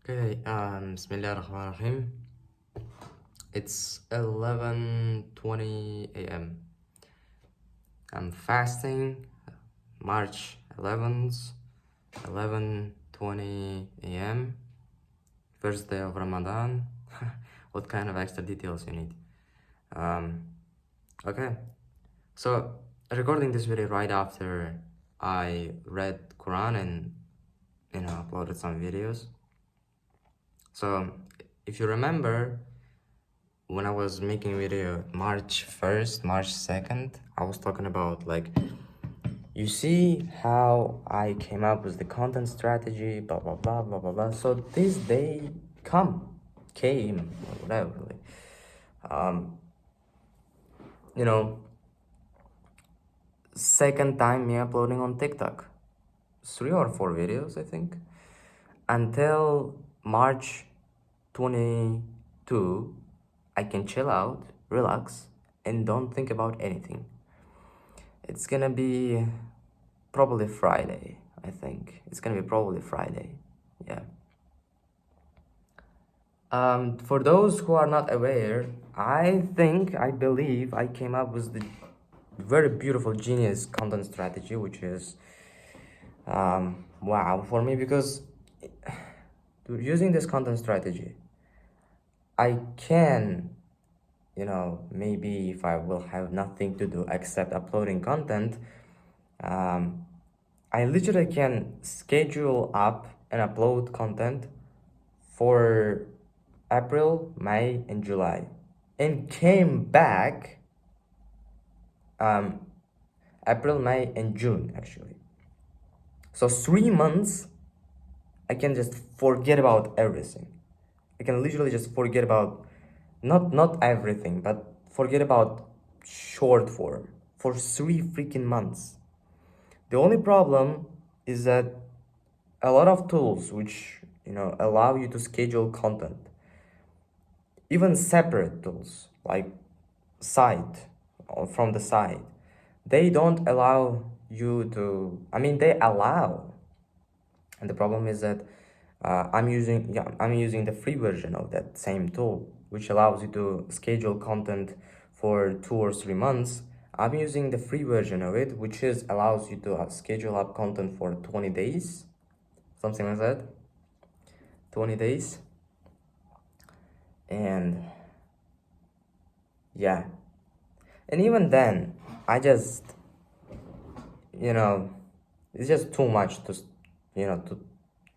Okay, Bismillahirrahmanirrahim. It's 11:20 a.m. I'm fasting, March 11th, 11:20 a.m. First day of Ramadan. What kind of extra details you need? Okay, so recording this video right after I read Quran and uploaded some videos. So if you remember, when I was making video March 1st, March 2nd, I was talking about you see how I came up with the content strategy, blah, blah, blah, blah, blah, blah. So this day came, or whatever. You know, second time me uploading on TikTok. 3 or 4 videos, I think. Until March 22, I can chill out, relax, and don't think about anything. It's gonna be probably Friday, I think. It's gonna be probably Friday, yeah. For those who are not aware, I believe I came up with the very beautiful, genius content strategy, which is, wow, for me, because using this content strategy, I can, maybe if I will have nothing to do except uploading content, I literally can schedule up and upload content for April, May, and July, and came back April, May, and June actually. So 3 months, I can just forget about everything. I can literally just forget about not everything, but forget about short form for 3 freaking months. The only problem is that a lot of tools which allow you to schedule content, even separate tools like site or from the site, they don't allow you to, they allow, and the problem is that I'm using the free version of that same tool, which allows you to schedule content for 2 or 3 months. I'm using the free version of it, which allows you to schedule up content for 20 days, something like that, 20 days. And yeah, and even then, I just, it's just too much to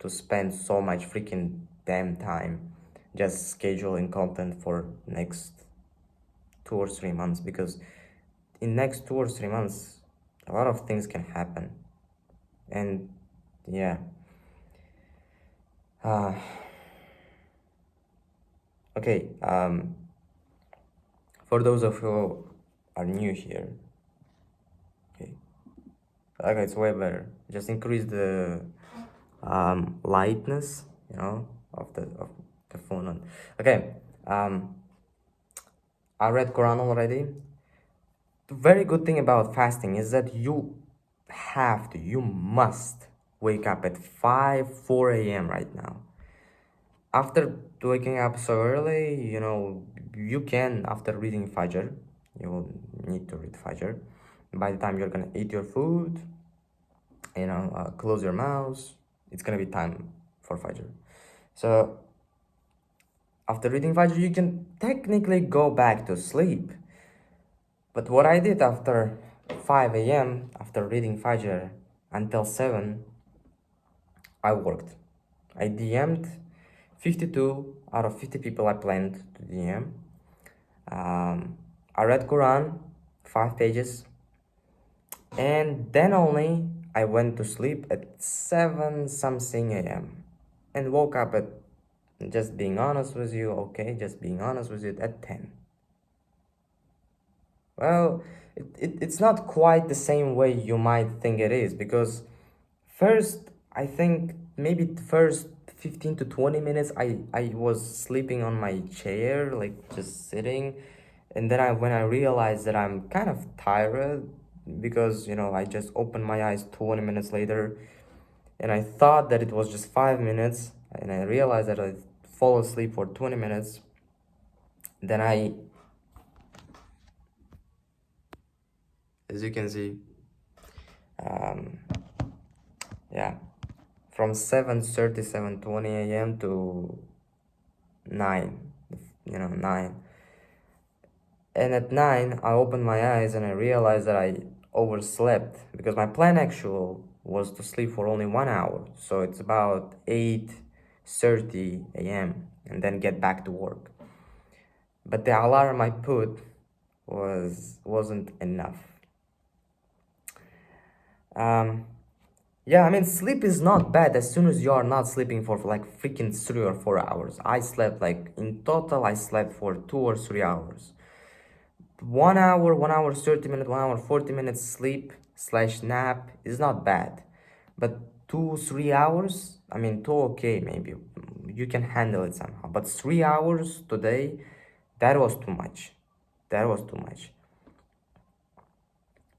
spend so much freaking damn time just scheduling content for next 2 or 3 months, because in next 2 or 3 months a lot of things can happen. And yeah, okay, for those of you who are new here, okay, it's way better, just increase the lightness of the phone on. Okay, I read Quran already. The very good thing about fasting is that you must wake up at 4 a.m. right now. After waking up so early, you can, after reading Fajr, you will need to read Fajr. By the time you're gonna eat your food, close your mouth, it's gonna be time for Fajr. So after reading Fajr, you can technically go back to sleep. But what I did after 5 a.m., after reading Fajr until 7, I worked. I DM'd 52 out of 50 people I planned to DM. I read Quran, 5 pages. And then only I went to sleep at 7 something a.m. and woke up at, just being honest with you, at 10. Well, it's not quite the same way you might think it is, because first, I think maybe the first 15 to 20 minutes I was sleeping on my chair, like just sitting, and then when I realized that I'm kind of tired, because I just opened my eyes 20 minutes later, and I thought that it was just 5 minutes, and I realized that I fall asleep for 20 minutes. Then as you can see, yeah, from 7:30, 7:20 a.m. to 9, 9. And at 9, I opened my eyes and I realized that I overslept because my plan actual was to sleep for only 1 hour. So it's about 8:30 a.m. and then get back to work. But the alarm I put wasn't enough. Yeah, I mean, sleep is not bad as soon as you are not sleeping for like freaking 3 or 4 hours. I slept like in total, I slept for 2 or 3 hours. 1 hour, 1 hour 30 minutes, 1 hour 40 minutes sleep slash nap is not bad. But 2, 3 hours, I mean, two okay, maybe you can handle it somehow. But 3 hours today, that was too much. That was too much.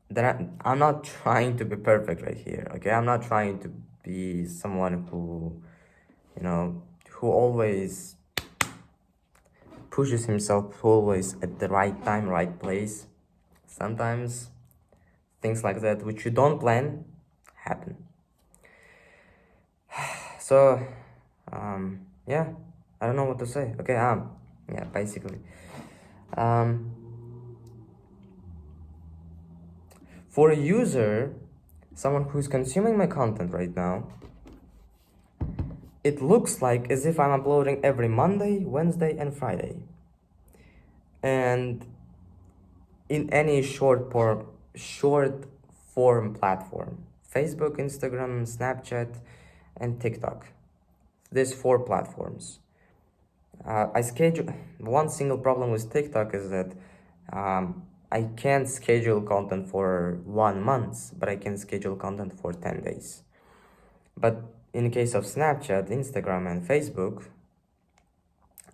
Then I'm not trying to be perfect right here, okay? I'm not trying to be someone who always pushes himself always at the right time, right place. Sometimes things like that, which you don't plan, happen. So, yeah, I don't know what to say. Okay, yeah, basically. For a user, someone who's consuming my content right now, it looks like as if I'm uploading every Monday, Wednesday, and Friday. And in any short form platform, Facebook, Instagram, Snapchat, and TikTok. There's 4 platforms. I schedule one single problem with TikTok is that I can't schedule content for 1 month, but I can schedule content for 10 days. But in case of Snapchat, Instagram, and Facebook,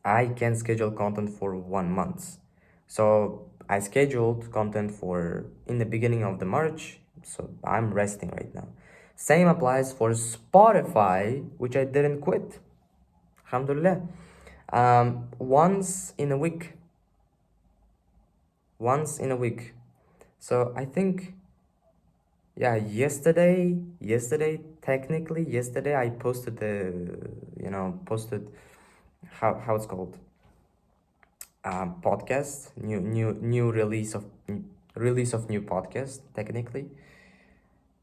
I can schedule content for 1 month. So I scheduled content for in the beginning of the March, so I'm resting right now. Same applies for Spotify, which I didn't quit. Alhamdulillah. Once in a week. Once in a week. So I think, yeah, yesterday, technically, yesterday I posted posted how it's called, podcast, new release of new podcast, technically,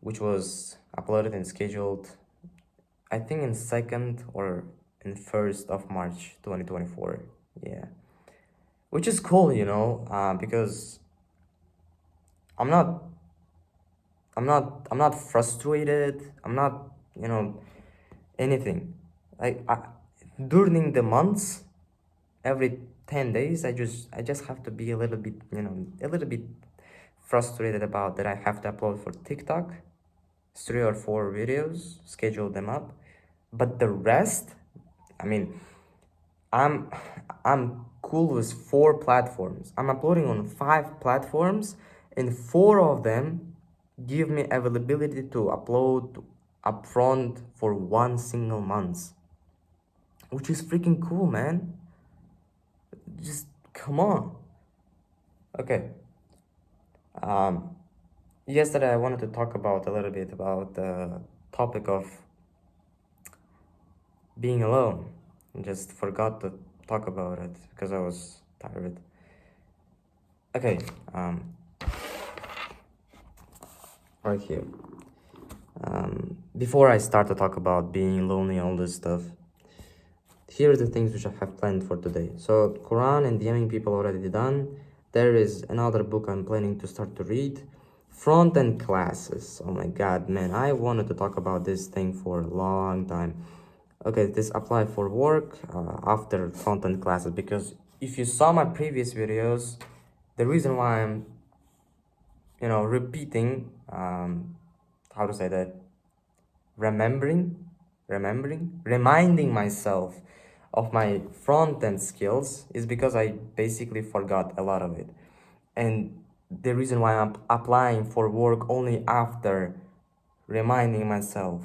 which was uploaded and scheduled, I think in 2nd or in 1st of March 2024. Yeah, which is cool, because I'm not I'm not frustrated. I'm not, anything. During the months, every 10 days, I just have to be a little bit, frustrated about that I have to upload for TikTok 3 or 4 videos, schedule them up. But the rest, I mean, I'm I'm cool with 4 platforms. I'm uploading on 5 platforms, and 4 of them give me availability to upload upfront for 1 single month, which is freaking cool, man. Just come on. Okay. Yesterday I wanted to talk about a little bit about the topic of being alone. I just forgot to talk about it because I was tired. Okay, right here. Before I start to talk about being lonely, all this stuff, here are the things which I have planned for today. So, Quran and DMing people already done. There is another book I'm planning to start to read. Front-end classes. Oh my god, man, I wanted to talk about this thing for a long time. Okay, this apply for work after front-end classes, because if you saw my previous videos, the reason why I'm repeating, how to say that, reminding myself of my front-end skills is because I basically forgot a lot of it. And the reason why I'm applying for work only after reminding myself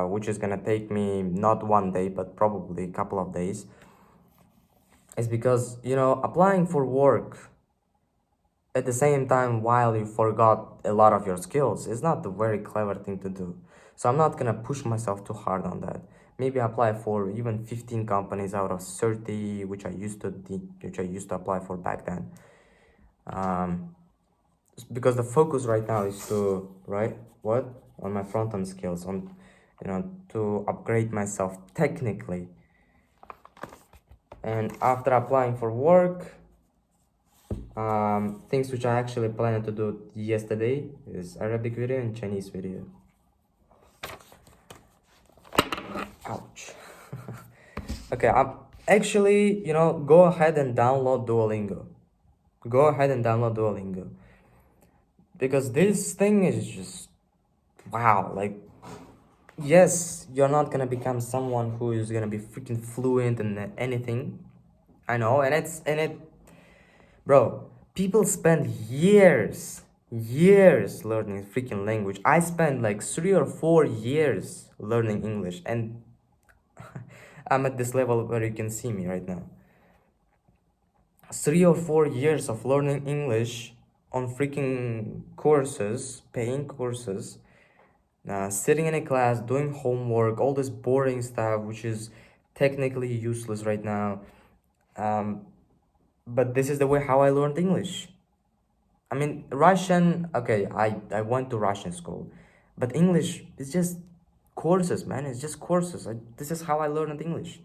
which is gonna take me not one day but probably a couple of days, is because, you know, applying for work at the same time while you forgot a lot of your skills is not a very clever thing to do. So I'm not gonna push myself too hard on that. Maybe apply for even 15 companies out of 30 which I used to apply for back then. Because the focus right now is to on my front end skills, on, you know, to upgrade myself technically. And after applying for work, things which I actually planned to do yesterday is Arabic video and Chinese video. Ouch. Okay, I'm actually, you know, go ahead and download Duolingo. Go ahead and download Duolingo. Because this thing is just, wow, like, yes, you're not gonna become someone who is gonna be freaking fluent in anything. I know, bro, people spend years learning freaking language. I spent like 3 or 4 years learning English, and I'm at this level where you can see me right now. 3 or 4 years of learning English on freaking courses, paying courses, sitting in a class, doing homework, all this boring stuff, which is technically useless right now. But this is the way how I learned English. I mean, Russian, okay, I went to Russian school, but English is just courses, man. It's just courses. This is how I learned English.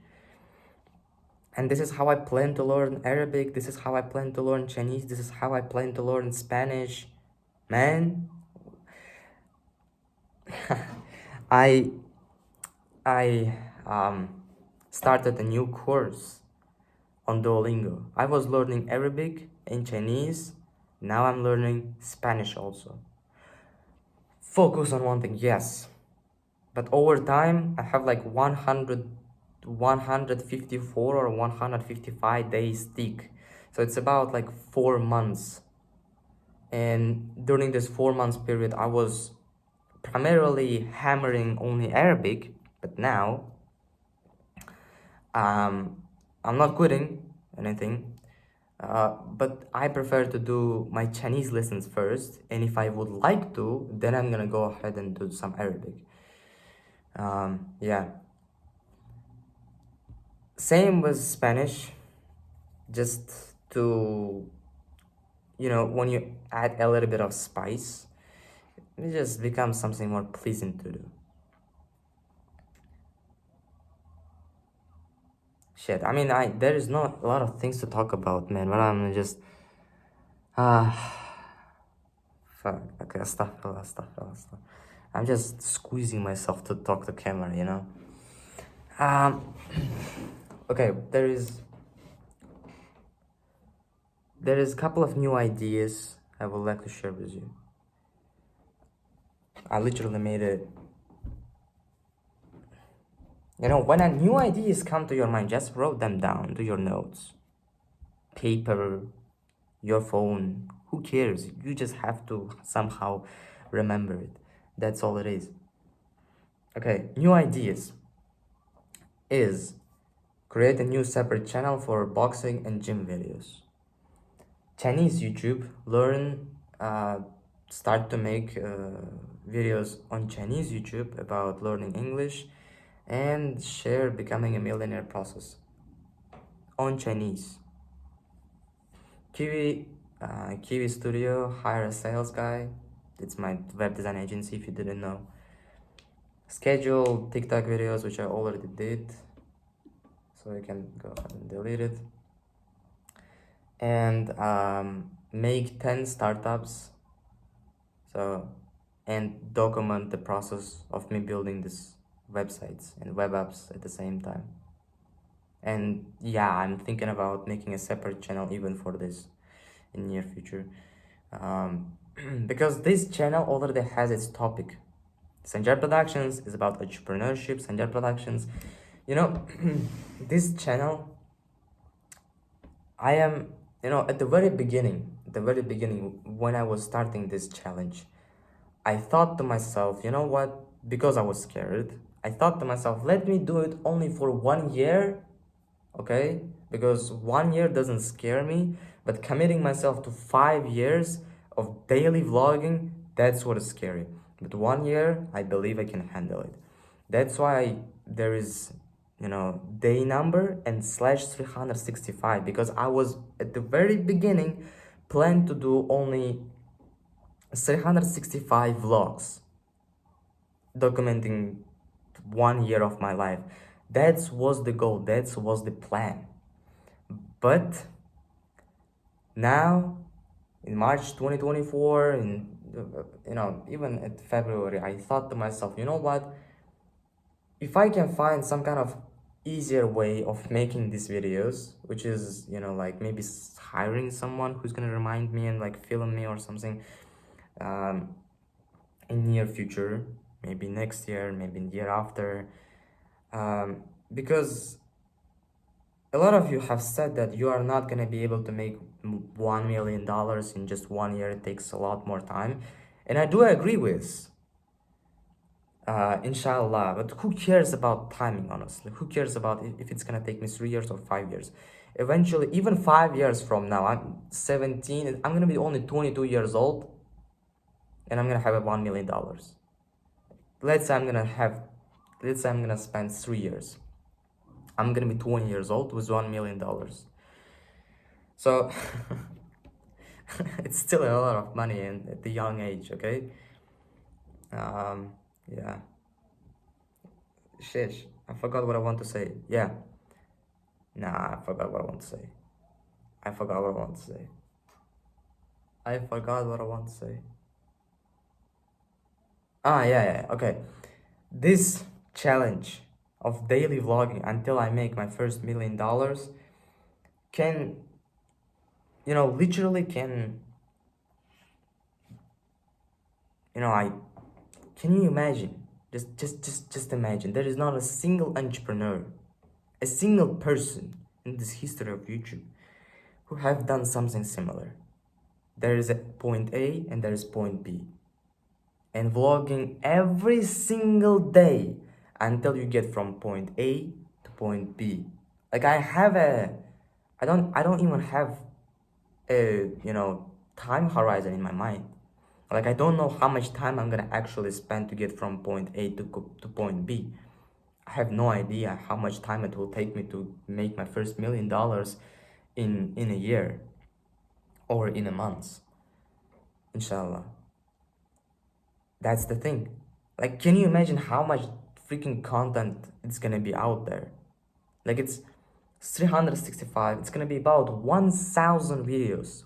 And this is how I plan to learn Arabic. This is how I plan to learn Chinese. This is how I plan to learn Spanish. Man, I started a new course on Duolingo. I was learning Arabic and Chinese. Now I'm learning Spanish also. Focus on one thing, yes. But over time, I have like 154 or 155 days stick. So it's about like 4 months. And during this 4 months period, I was primarily hammering only Arabic. But now, I'm not quitting anything. But I prefer to do my Chinese lessons first, and if I would like to, then I'm gonna go ahead and do some Arabic. Yeah. Same with Spanish, just to, you know, when you add a little bit of spice, it just becomes something more pleasant to do. Shit, I mean, there is not a lot of things to talk about, man, but I'm just, fuck, okay, astaghfirullah. I'm just squeezing myself to talk to camera, you know? Okay, there is a couple of new ideas I would like to share with you. I literally made it. You know, when a new ideas come to your mind, just write them down, do your notes. Paper, your phone, who cares? You just have to somehow remember it. That's all it is. Okay, new ideas is create a new separate channel for boxing and gym videos. Chinese YouTube, learn, start to make videos on Chinese YouTube about learning English, and share becoming a millionaire process on Chinese. Kiwi Studio, hire a sales guy. It's my web design agency if you didn't know. Schedule TikTok videos, which I already did, so you can go ahead and delete it. And make 10 startups, so, and document the process of me building these websites and web apps at the same time. And yeah, I'm thinking about making a separate channel even for this in near future, because this channel already has its topic. Sanjar Productions is about entrepreneurship. Sanjar Productions, you know, this channel, I am, you know, at the very beginning, when I was starting this challenge, I thought to myself, you know what, because I was scared, I thought to myself, let me do it only for 1 year, okay? Because 1 year doesn't scare me, but committing myself to 5 years of daily vlogging, that's what is scary. But 1 year, I believe I can handle it. That's why there is, day number and slash 365, because I was at the very beginning planned to do only 365 vlogs documenting 1 year of my life. That was the goal, that was the plan. But now in March 2024, and even at February, I thought to myself, you know what, if I can find some kind of easier way of making these videos, which is like maybe hiring someone who's gonna remind me and like film me or something, in near future, maybe next year, maybe the year after, because a lot of you have said that you are not gonna be able to make $1 million in just 1 year. It takes a lot more time, and I do agree with, inshallah. But who cares about timing, honestly? Who cares about if it's gonna take me 3 years or 5 years? Eventually, even 5 years from now, I'm 17, and I'm gonna be only 22 years old, and I'm gonna have a $1 million. Let's say I'm gonna spend 3 years. I'm gonna be 20 years old with $1 million. So it's still a lot of money and at the young age, okay? Yeah. Shish, I forgot what I want to say. Yeah. Nah, I forgot what I want to say. I forgot what I want to say. I forgot what I want to say. Yeah, okay. This challenge of daily vlogging until I make my first $1 million can, literally can, can you imagine? Just imagine. There is not a single entrepreneur, a single person in this history of YouTube who have done something similar. There is a point A and there is point B. And vlogging every single day until you get from point A to point B. Like I don't even have a, time horizon in my mind. Like I don't know how much time I'm gonna actually spend to get from point A to point B. I have no idea how much time it will take me to make my first $1 million in a year or in a month, inshallah. That's the thing. Like, can you imagine how much freaking content it's gonna be out there? Like, it's 365. It's gonna be about 1,000 videos.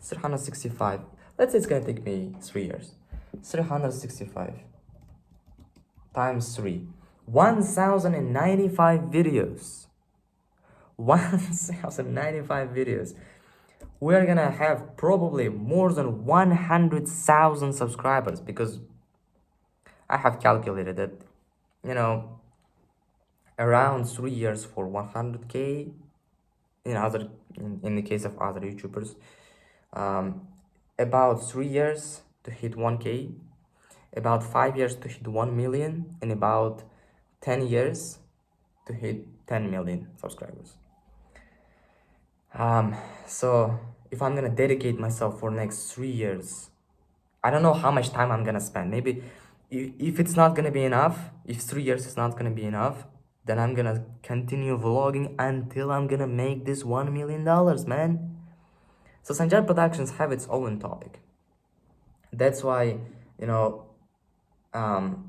365. Let's say it's gonna take me 3 years. 365 times 3. 1,095 videos. 1,095 videos. We're gonna have probably more than 100,000 subscribers, because I have calculated that, around 3 years for 100K in the case of other YouTubers, about 3 years to hit 1K, about 5 years to hit 1 million, and about 10 years to hit 10 million subscribers. So if I'm gonna dedicate myself for next 3 years, I don't know how much time I'm gonna spend. Maybe if it's not gonna be enough, if 3 years is not gonna be enough, then I'm gonna continue vlogging until I'm gonna make this $1 million, man. So Sanjar Productions have its own topic. That's why,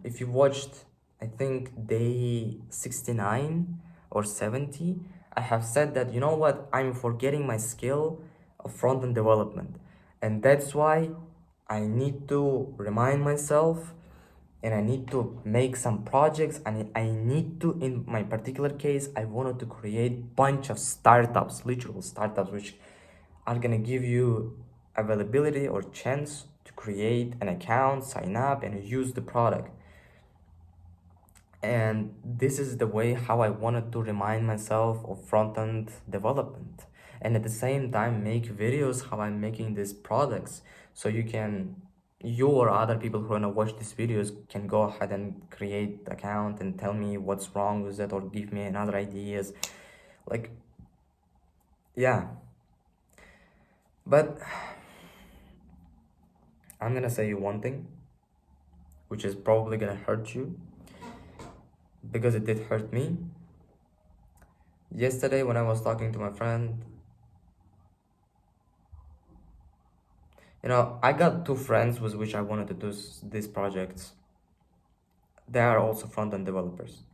if you watched, I think day 69 or 70, I have said that, you know what, I'm forgetting my skill of front-end development. And that's why I need to remind myself, and I need to make some projects, and I need to, in my particular case, I wanted to create bunch of startups, literal startups, which are gonna give you availability or chance to create an account, sign up, and use the product. And this is the way how I wanted to remind myself of front-end development, and at the same time make videos how I'm making these products, so you can you or other people who wanna watch these videos can go ahead and create account and tell me what's wrong with it or give me another ideas. Like, yeah. But I'm gonna say you one thing, which is probably gonna hurt you, because it did hurt me. Yesterday when I was talking to my friend, I got two friends with which I wanted to do these projects. They are also front-end developers.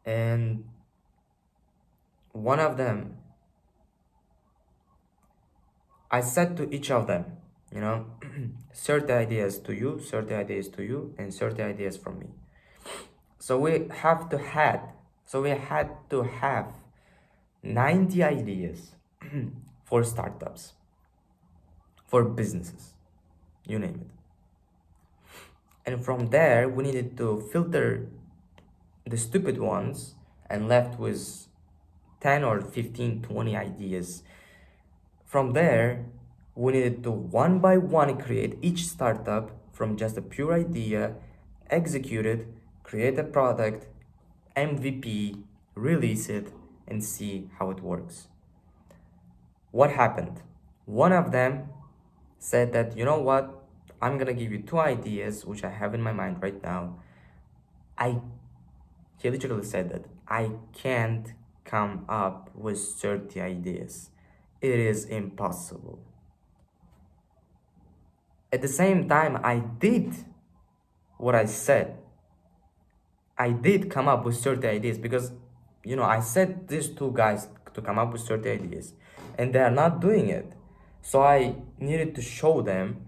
And one of them, I said to each of them, 30 ideas to you, 30 ideas to you, and 30 ideas from me. So we had to have 90 ideas for startups, for businesses, you name it. And from there, we needed to filter the stupid ones and left with 10 or 15, 20 ideas. From there, we needed to one by one create each startup from just a pure idea, execute it, create a product, MVP, release it, and see how it works. What happened? One of them said that, you know what, I'm gonna give you two ideas which I have in my mind right now. He literally said that I can't come up with 30 ideas. It is impossible. At the same time, I did what I said. I did come up with 30 ideas because, I said these two guys to come up with 30 ideas and they are not doing it. So I needed to show them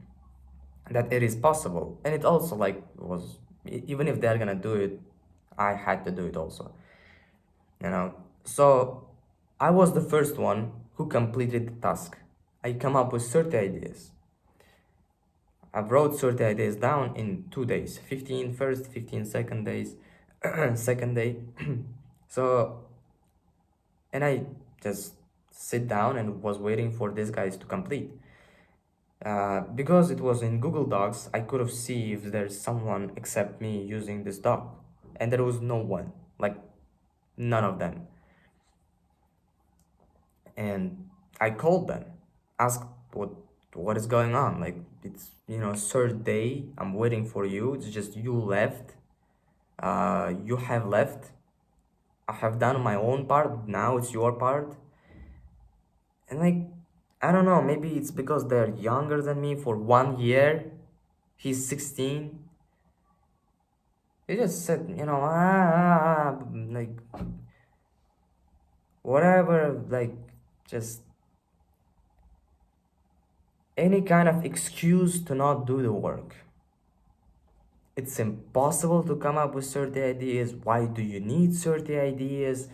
that it is possible. And it also was, even if they're gonna do it, I had to do it also. So I was the first one who completed the task. I come up with 30 ideas. I wrote 30 ideas down in 2 days, 15 first, 15 second days, second day. So, and I just sit down and was waiting for these guys to complete. Because it was in Google Docs, I could have seen if there's someone except me using this doc. And there was no one, none of them. And I called them, asked what is going on. It's, third day, I'm waiting for you. It's just you left. You have left. I have done my own part. Now it's your part. And I don't know, maybe it's because they're younger than me for 1 year. He's 16. He just said, whatever, just any kind of excuse to not do the work. It's impossible to come up with 30 ideas. Why do you need 30 ideas?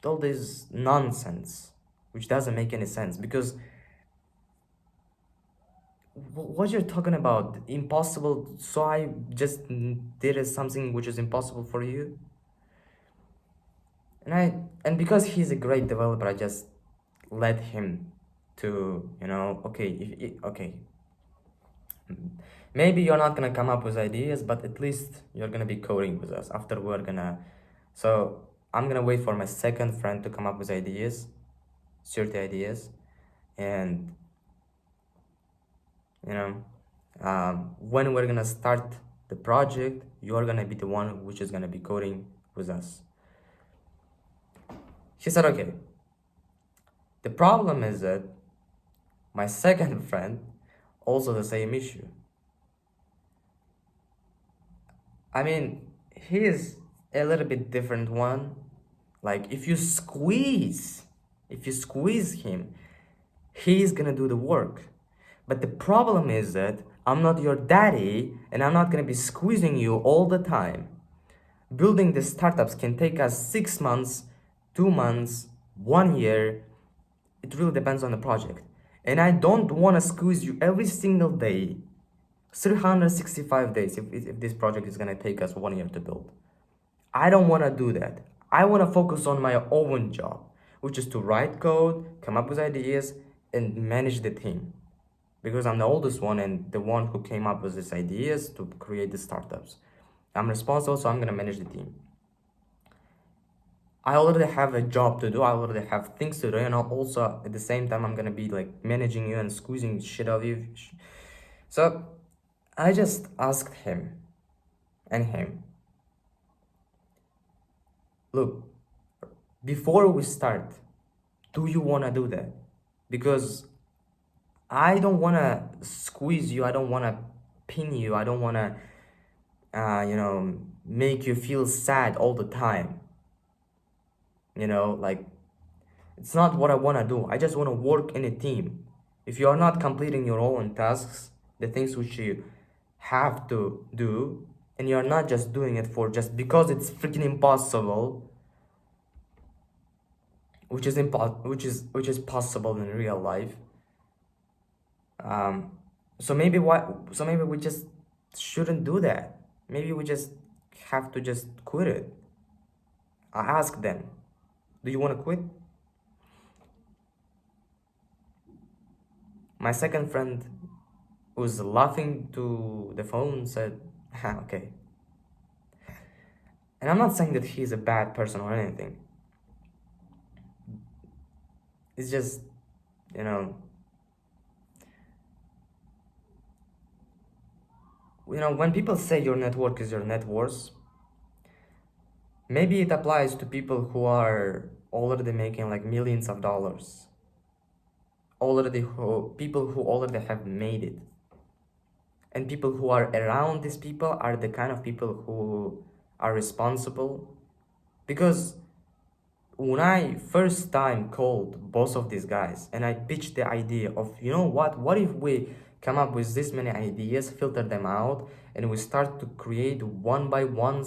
All this nonsense, which doesn't make any sense, because what you're talking about, impossible, so I just did something which is impossible for you. And because he's a great developer, I just let him to, okay, maybe you're not gonna come up with ideas, but at least you're gonna be coding with us. After we're gonna, so I'm gonna wait for my second friend to come up with ideas, 30 ideas, and when we're gonna start the project, you're gonna be the one which is gonna be coding with us. He said, okay. The problem is that my second friend, also the same issue. I mean, he is a little bit different one. If you squeeze him, he's gonna do the work. But the problem is that I'm not your daddy and I'm not gonna be squeezing you all the time. Building the startups can take us 6 months, 2 months, 1 year. It really depends on the project. And I don't wanna squeeze you every single day, 365 days, if this project is gonna take us 1 year to build. I don't wanna do that. I wanna focus on my own job, which is to write code, come up with ideas, and manage the team, because I'm the oldest one and the one who came up with these ideas to create the startups. I'm responsible, so I'm gonna manage the team. I already have a job to do, I already have things to do, and also at the same time I'm gonna be like managing you and squeezing shit out of you. So I just asked him and him, look, before we start, do you wanna do that? Because I don't wanna squeeze you, I don't wanna pin you, I don't wanna make you feel sad all the time. Like, it's not what I want to do. I just want to work in a team. If you are not completing your own tasks, the things which you have to do, and you're not just doing it for just because it's freaking impossible, which is possible in real life. Um, so maybe we just shouldn't do that. Maybe we just have to just quit it. I asked them, do you want to quit? My second friend was laughing to the phone, said, okay. And I'm not saying that he's a bad person or anything. It's just, you know, when people say your network is your net worth, maybe it applies to people who are already making like millions of dollars. People who already have made it. And people who are around these people are the kind of people who are responsible. Because when I first time called both of these guys and I pitched the idea of, what if we come up with this many ideas, filter them out, and we start to create one by one,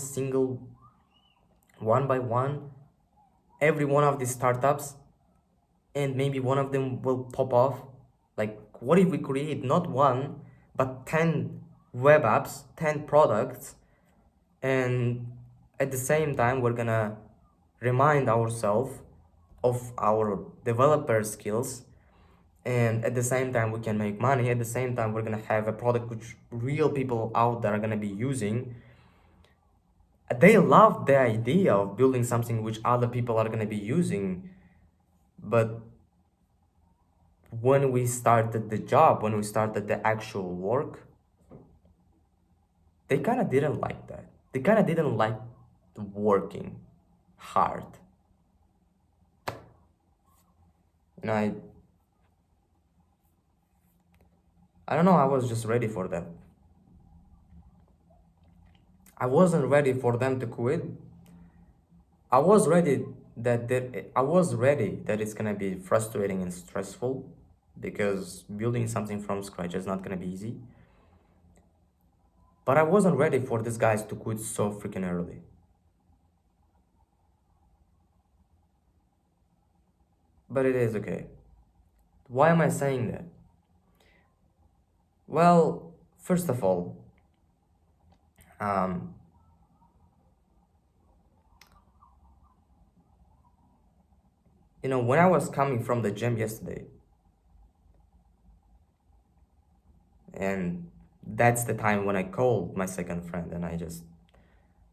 every one of these startups, and maybe one of them will pop off. Like, what if we create not one, but 10 web apps, 10 products, and at the same time, we're gonna remind ourselves of our developer skills, and at the same time we can make money. At the same time, we're gonna have a product which real people out there are gonna be using. They love the idea of building something which other people are gonna be using, but when we started the job, when we started the actual work, they kind of didn't like that. They kind of didn't like working hard. I don't know, I was just ready for that. I wasn't ready for them to quit. I was ready that it's gonna be frustrating and stressful, because building something from scratch is not gonna be easy. But I wasn't ready for these guys to quit so freaking early. But it is okay. Why am I saying that? Well, first of all, um, when I was coming from the gym yesterday, and that's the time when I called my second friend, and I just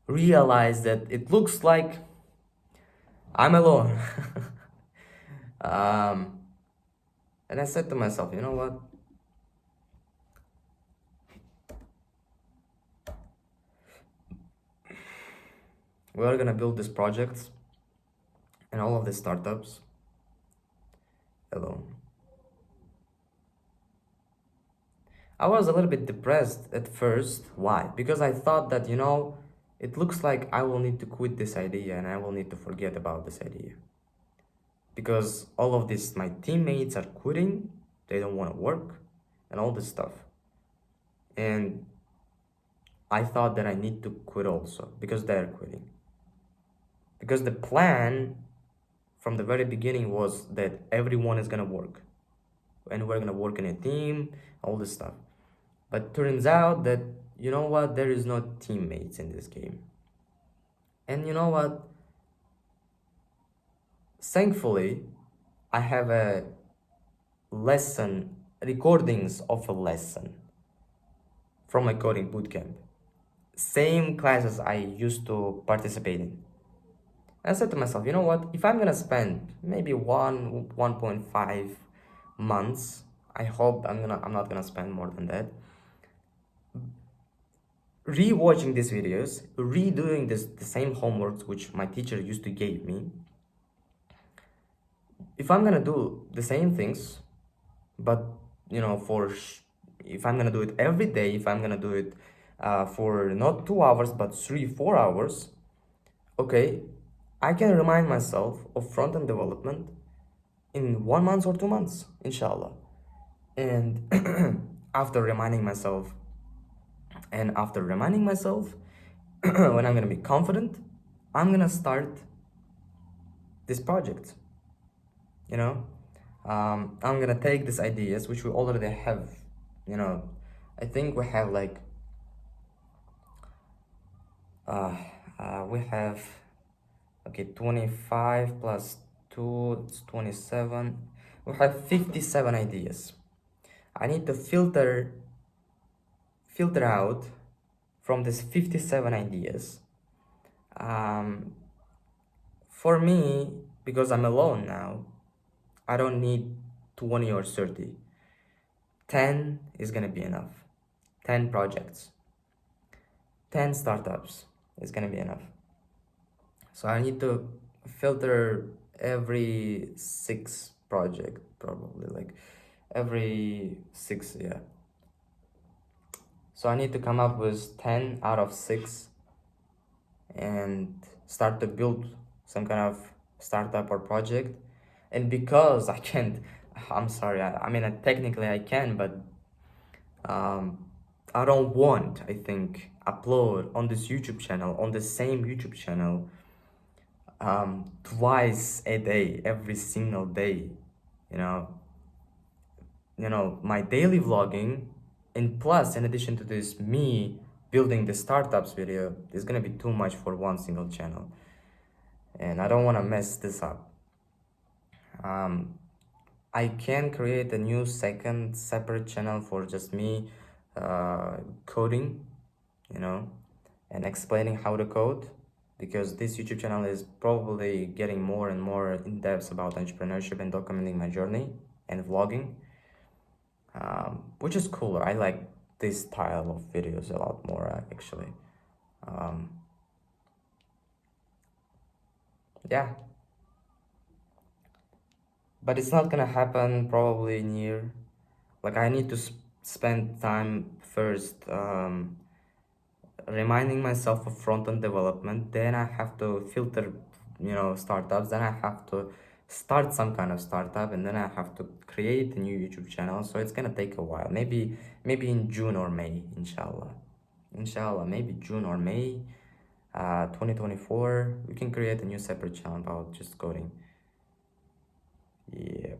realized that it looks like I'm alone. um, and I said to myself, you know what? We are gonna build this project and all of the startups alone. I was a little bit depressed at first. Why? Because I thought that, it looks like I will need to quit this idea and I will need to forget about this idea. Because all of this, my teammates are quitting, they don't want to work, and all this stuff. And I thought that I need to quit also because they're quitting. Because the plan from the very beginning was that everyone is gonna work and we're gonna work in a team, all this stuff. But turns out that, there is no teammates in this game. And you know what? Thankfully, I have a lesson, recordings of a lesson from my coding bootcamp. Same classes I used to participate in. I said to myself, you know what? If I'm gonna spend maybe 1.5 months, I hope I'm not gonna spend more than that, rewatching these videos, redoing the same homeworks which my teacher used to give me. If I'm gonna do the same things, but you know, if I'm gonna do it every day, if I'm gonna do it for not 2 hours but 3-4 hours, okay, I can remind myself of front-end development in 1 month or 2 months, inshallah. And after reminding myself, when I'm gonna be confident, I'm gonna start this project. You know, I'm gonna take these ideas which we already have. You know, I think we have like we have, okay, 25 plus 2, it's 27. We have 57 ideas. I need to filter out from these 57 ideas. For me, because I'm alone now, I don't need 20 or 30. 10 is gonna be enough. 10 projects, 10 startups is gonna be enough. So I need to filter every 6 project, probably like every 6, yeah. So I need to come up with 10 out of 6 and start to build some kind of startup or project. And because I can't, I'm sorry, I mean, technically I can, but I don't want, I think, upload on this YouTube channel, on the same YouTube channel, twice a day, every single day, you know. My daily vlogging, and plus, in addition to this, me building the startups video is gonna be too much for one single channel, and I don't want to mess this up. I can create a new second separate channel for just me coding, and explaining how to code, because this YouTube channel is probably getting more and more in depth about entrepreneurship and documenting my journey and vlogging, which is cooler. I like this style of videos a lot more, actually. Yeah, but it's not gonna happen probably near. Like, I need to spend time first reminding myself of front-end development, then I have to filter startups, then I have to start some kind of startup, and then I have to create a new YouTube channel. So it's gonna take a while, maybe in June or May, inshallah, maybe June or May 2024 we can create a new separate channel about just coding. Yeah.